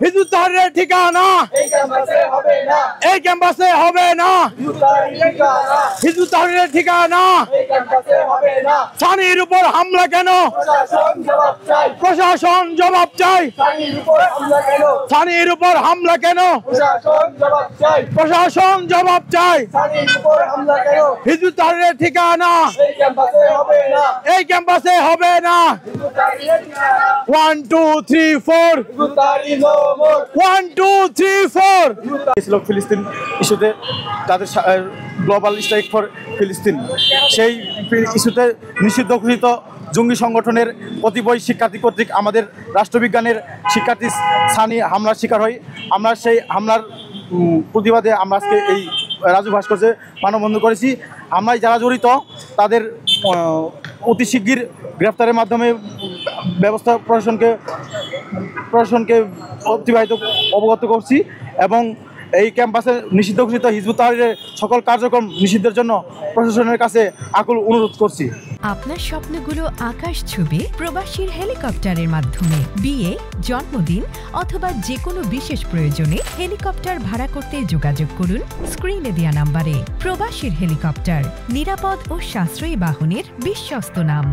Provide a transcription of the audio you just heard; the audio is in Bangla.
হিজবুত তাহরীরের ঠিকানা এই ক্যাম্পাসে হবে না। হিজবুত তাহরীরের ঠিকানা সানির উপর হামলা কেন? প্রশাসন জবাব চাই। সানির উপর হামলা কেন? প্রশাসন জবাব চাই। হিজবুত তাহরীরের ঠিকানা এই ক্যাম্পাসে হবে না। 1 2 3 4 1 2 3 4 ফিলিস্তিন ইস্যুতে তাদের গ্লোবাল স্ট্রাইক ফর ফিলিস্তিন সেই ইস্যুতে নিষিদ্ধ ঘোষিত জঙ্গি সংগঠনের কতিপয় শিক্ষার্থী কর্তৃক আমাদের রাষ্ট্রবিজ্ঞানের শিক্ষার্থী সানি হামলার শিকার হয়। আমরা সেই হামলার প্রতিবাদে আমরা আজকে এই রাজু ভাস্কর্যে মানববন্ধন করেছি। আমরাই যারা জড়িত তাদের অতি শিগগির গ্রেফতারের মাধ্যমে ব্যবস্থা প্রশাসনকে অবগত করছি এবং এই ক্যাম্পাসে নিষিদ্ধ ঘোষিত হিজবুত তাহরীরের সকল কার্যক্রম নিষিদ্ধের জন্য প্রশাসনের কাছে আকুল অনুরোধ করছি। আপনার স্বপ্নগুলো আকাশ ছুবে প্রবাসীর হেলিকপ্টারের মাধ্যমে। বিয়ে, জন্মদিন অথবা যে কোনো বিশেষ প্রয়োজনে হেলিকপ্টার ভাড়া করতে যোগাযোগ করুন স্ক্রিনে দেয়া নাম্বারে। প্রবাসীর হেলিকপ্টার, নিরাপদ ও সাশ্রয়ী বাহনের বিশ্বস্ত নাম।